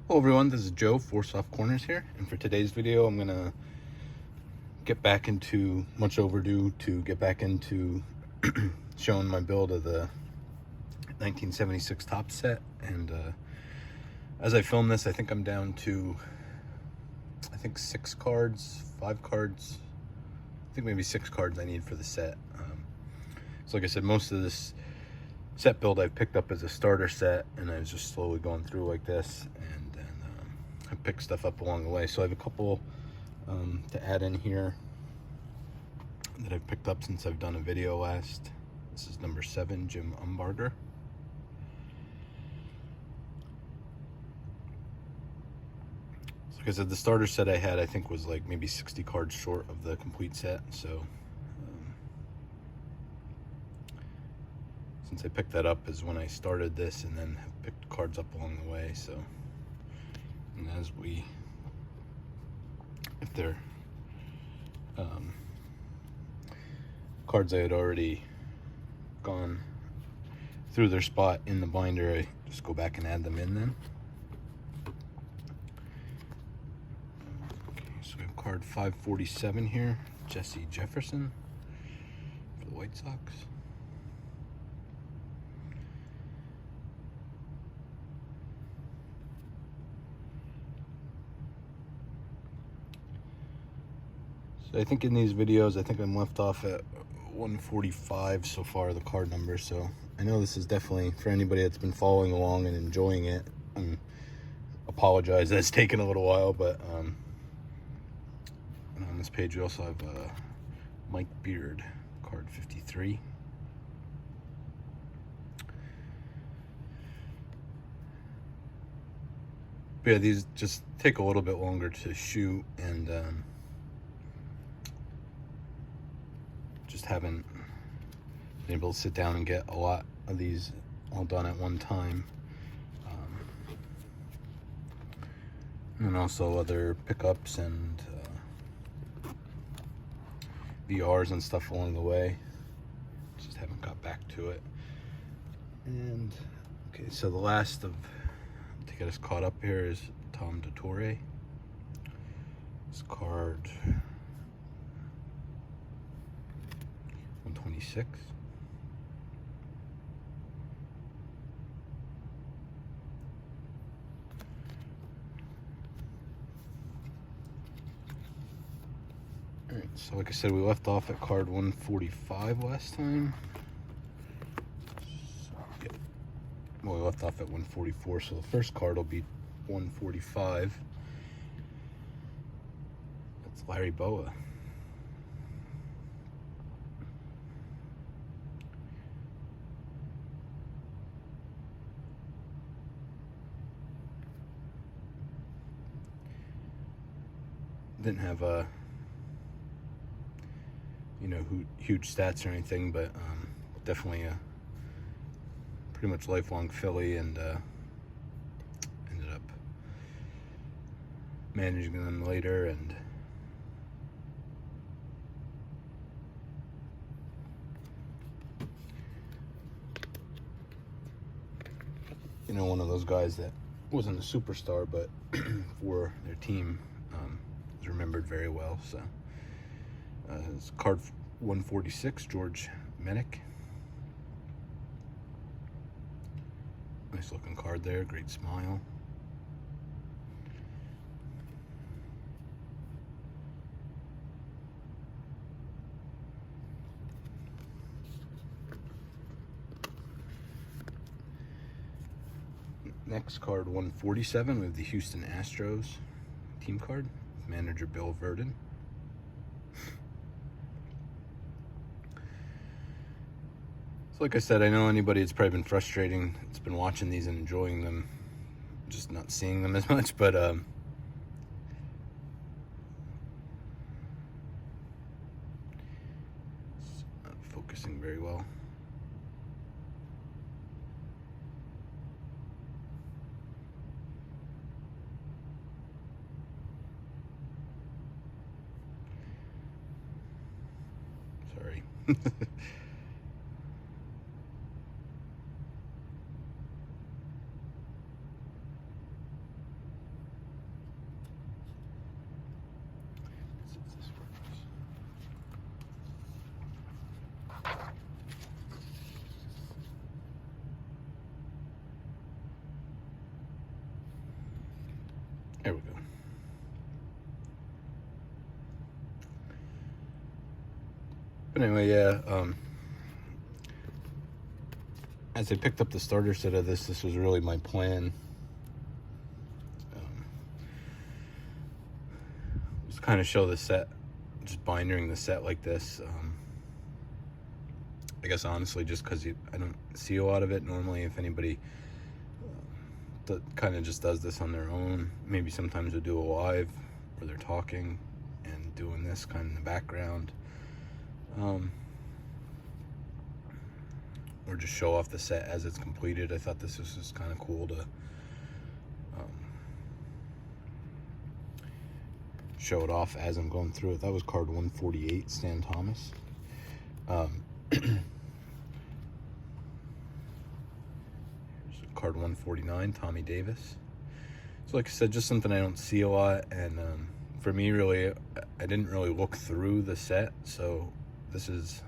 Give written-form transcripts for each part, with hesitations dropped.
Hello everyone, this is Joe, Four Soft Corners here, and for today's video I'm gonna get back into, much overdue to get back into showing my build of the 1976 top set. And as I film this, I think I'm down to, I think 6 cards, 5 cards, I think maybe 6 cards I need for the set. So like I said, most of this set build I've picked up as a starter set, and I was just slowly going through like this, and then I picked stuff up along the way. So I have a couple to add in here that I've picked up since I've done a video last. This is number 7, Jim Umbarger. So like I said, the starter set I had, I think, was like maybe 60 cards short of the complete set. So since I picked that up is when I started this, and then have picked cards up along the way. So, and as we, if they're cards I had already gone through their spot in the binder, I just go back and add them in then. Okay, so we have card 547 here, Jesse Jefferson for the White Sox. So I think in these videos, I think I'm left off at 145 so far, the card number. So I know this is definitely, for anybody that's been following along and enjoying it, I apologize that it's taken a little while, but and on this page we also have Mike Beard, card 53. But yeah, these just take a little bit longer to shoot, and just haven't been able to sit down and get a lot of these all done at one time. And also other pickups and VRs and stuff along the way. Just haven't got back to it. And okay, so the last of, to get us caught up here, is Tom Dottore. This card 126. Alright, so like I said, we left off at card 145 last time. Yep. Well, we left off at 144, so the first card will be 145. That's Larry Bowa. Didn't have a, you know, huge stats or anything, but definitely a pretty much lifelong Philly, and ended up managing them later. And you know, one of those guys that wasn't a superstar, but for their team is remembered very well. So it's card 146, George Mennick. Nice looking card there, great smile. Next card 147, we have the Houston Astros team card, manager Bill Verdon. So like I said, I know anybody, it's probably been frustrating, it's been watching these and enjoying them, just not seeing them as much, but it's not focusing very well. Sorry. There we go. But anyway, yeah, as I picked up the starter set of this was really my plan. Just kind of show the set, just bindering the set like this. I guess honestly, just because I don't see a lot of it normally. If anybody kind of just does this on their own, maybe sometimes they'll do a live where they're talking and doing this kind of in the background. Or just show off the set as it's completed. I thought this was just kind of cool to show it off as I'm going through it. That was card 148, Stan Thomas. Here's card 149, Tommy Davis. So like I said, just something I don't see a lot, and for me, really, I didn't really look through the set, so this is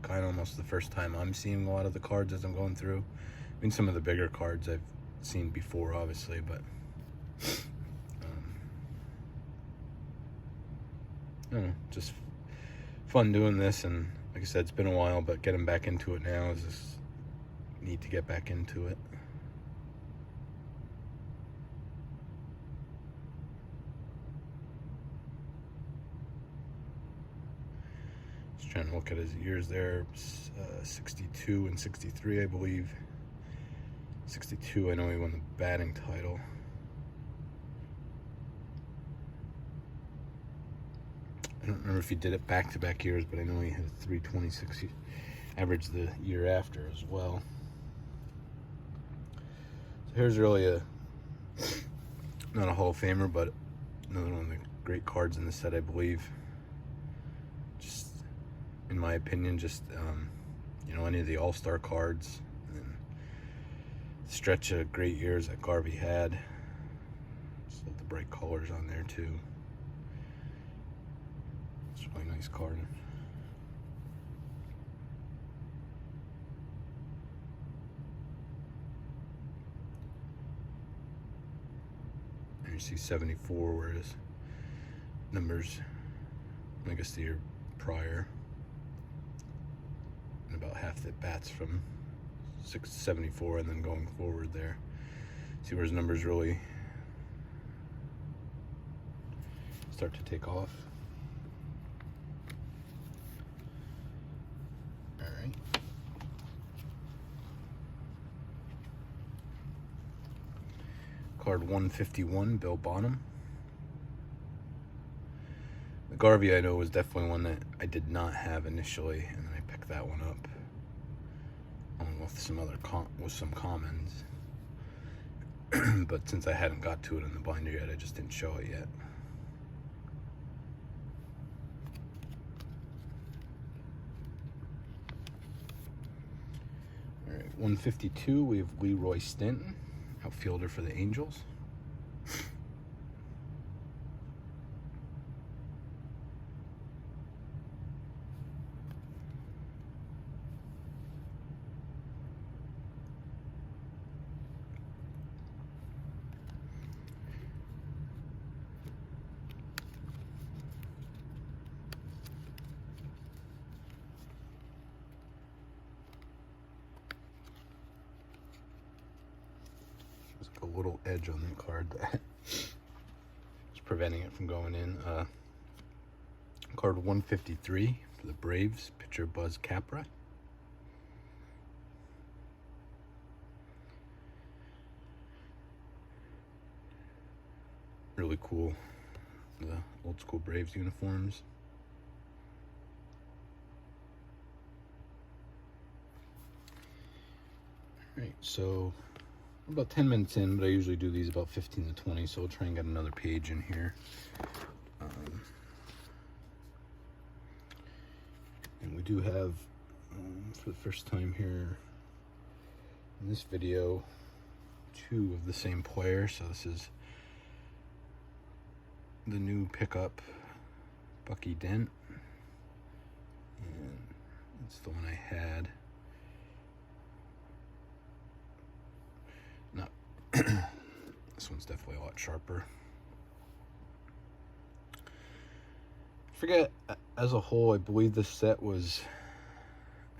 kind of almost the first time I'm seeing a lot of the cards as I'm going through. I mean, some of the bigger cards I've seen before, obviously, but I don't know, just fun doing this. And like I said, it's been a while, but getting back into it now is just need to get back into it. Trying to look at his years there. 62 and 63, I believe. 62, I know he won the batting title. I don't remember if he did it back-to-back years, but I know he had a 326 average the year after as well. So here's really not a Hall of Famer, but another one of the great cards in the set, I believe. Just, in my opinion, just you know, any of the all-star cards, and stretch of great years that Garvey had. Just love the bright colors on there too. It's a really nice card. And you see 74, where his numbers, I guess the year prior, and about half the bats from 674 and then going forward there. See where his numbers really start to take off. All right. Card 151, Bill Bonham. The Garvey, I know, was definitely one that I did not have initially, and then I picked that one up along with some other some commons. But since I hadn't got to it in the binder yet, I just didn't show it yet. All right, 152, we have Leroy Stanton, outfielder for the Angels. A little edge on the card that was preventing it from going in. Card 153 for the Braves, pitcher Buzz Capra. Really cool, the old school Braves uniforms. All right, so about 10 minutes in, but I usually do these about 15 to 20, so we'll try and get another page in here. And we do have, for the first time here in this video, two of the same player. So this is the new pickup, Bucky Dent, and it's the one I had. This one's definitely a lot sharper. Forget, as a whole, I believe this set was,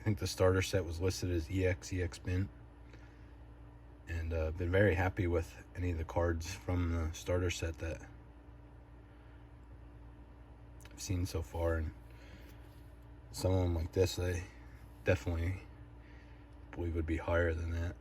I think the starter set was listed as EX Mint. And I've been very happy with any of the cards from the starter set that I've seen so far. And some of them like this, I definitely believe would be higher than that.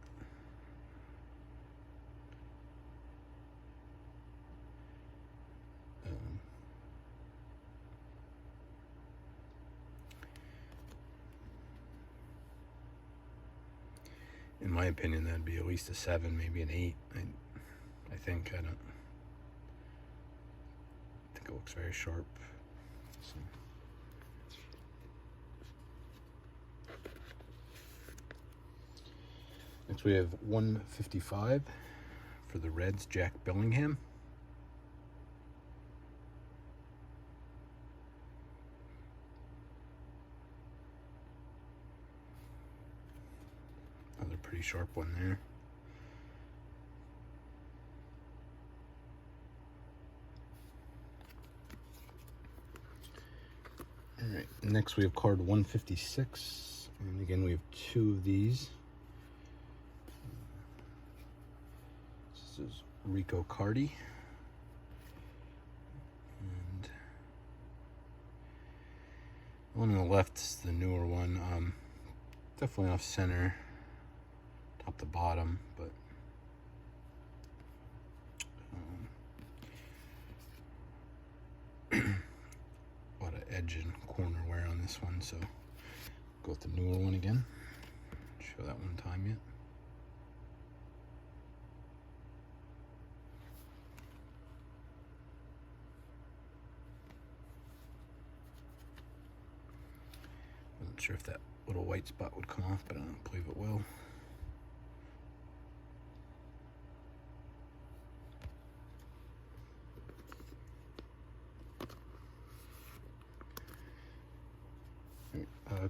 In my opinion, that'd be at least a 7, maybe an 8. I think. I think it looks very sharp. So. Next we have 155 for the Reds, Jack Bellingham. Another pretty sharp one there. All right, next we have card 156, and again we have 2 of these. This is Rico Cardi, and the one on the left is the newer one. Definitely off center, top to bottom, but a lot of edge and corner wear on this one, so go with the newer one again. Show that one time yet. Wasn't sure if that little white spot would come off, but I don't believe it will.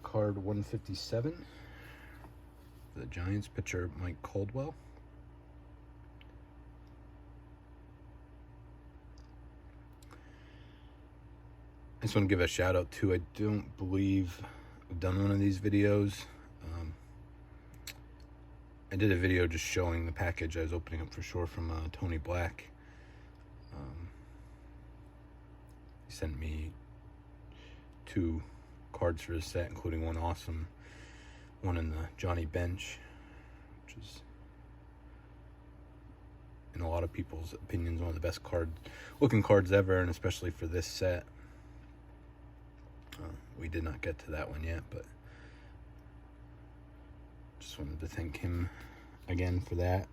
Card 157, the Giants pitcher Mike Caldwell. I just want to give a shout out to, I don't believe I've done one of these videos. I did a video just showing the package I was opening up for sure from Tony Black. He sent me 2 cards for his set, including one awesome one in the Johnny Bench, which is, in a lot of people's opinions, one of the best looking cards ever, and especially for this set. We did not get to that one yet, but just wanted to thank him again for that.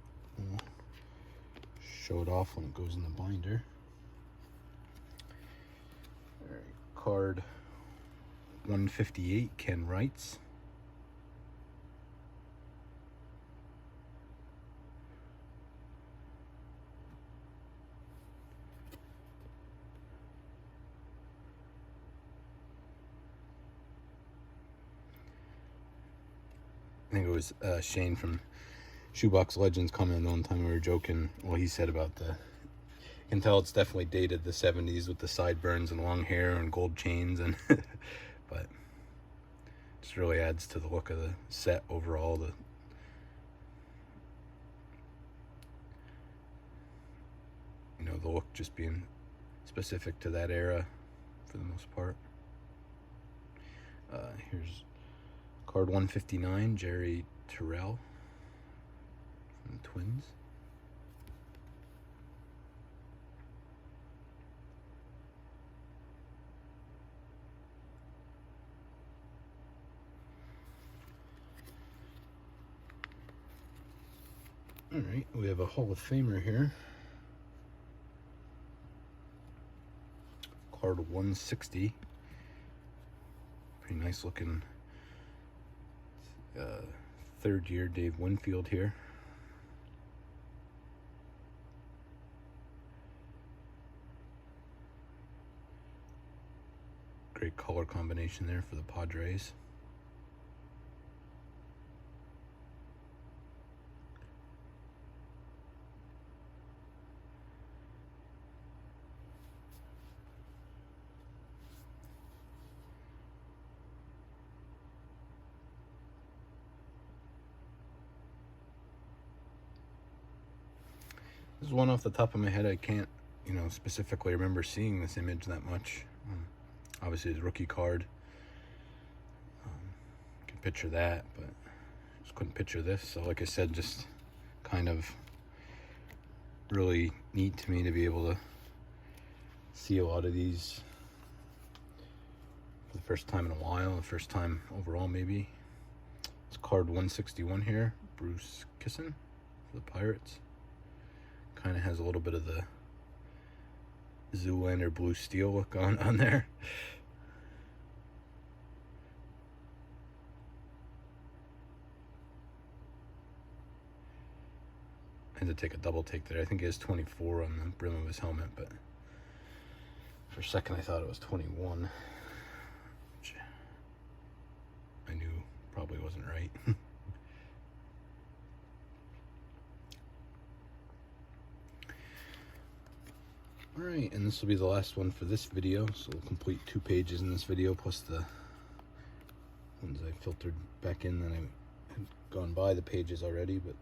Show it off when it goes in the binder. All right, card 158, Ken Wrights. I think it was Shane from Shoebox Legends commented one time, we were joking, well, he said about you can tell it's definitely dated the 70s with the sideburns and long hair and gold chains, and but just really adds to the look of the set overall. The look just being specific to that era for the most part. Here's card 159, Jerry Terrell from the Twins. All right, we have a Hall of Famer here. Card 160. Pretty nice looking third year Dave Winfield here. Great color combination there for the Padres. is one off the top of my head. I can't, you know, specifically remember seeing this image that much. Obviously, his rookie card. Can picture that, but just couldn't picture this. So, like I said, just kind of really neat to me to be able to see a lot of these for the first time in a while, the first time overall maybe. It's card 161 here, Bruce Kison for the Pirates. Kind of has a little bit of the Zoolander blue steel look on there. I had to take a double take there. I think it is 24 on the brim of his helmet, but for a second I thought it was 21, which I knew probably wasn't right. Alright, and this will be the last one for this video, so we'll complete 2 pages in this video, plus the ones I filtered back in that I had gone by the pages already, but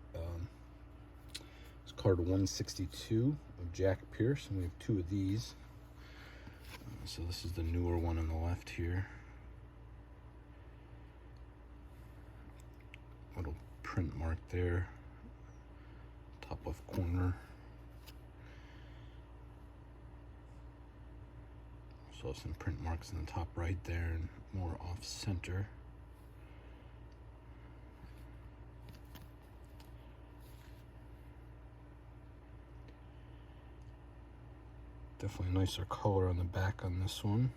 it's card 162 of Jack Pierce, and we have 2 of these. So this is the newer one on the left here. Little print mark there, top left corner. Also some print marks in the top right there and more off center. Definitely a nicer color on the back on this one.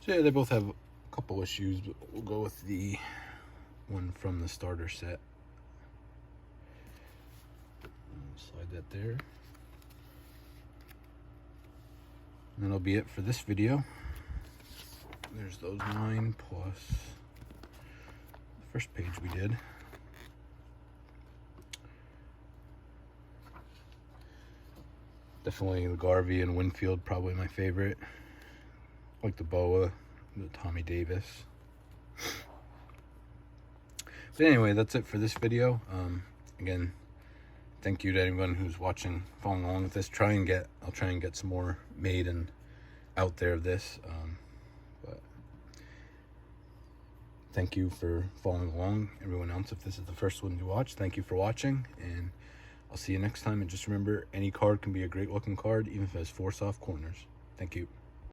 So yeah, they both have a couple issues, but we'll go with the one from the starter set. Slide that there. And that'll be it for this video. There's those 9 plus the first page we did. Definitely the Garvey and Winfield, probably my favorite. Like the Boa, the Tommy Davis. But anyway, that's it for this video. Again, thank you to anyone who's watching, following along with this. I'll try and get some more made and out there of this. But thank you for following along. Everyone else, if this is the first one you watch, thank you for watching, and I'll see you next time. And just remember, any card can be a great looking card, even if it has 4 soft corners. Thank you.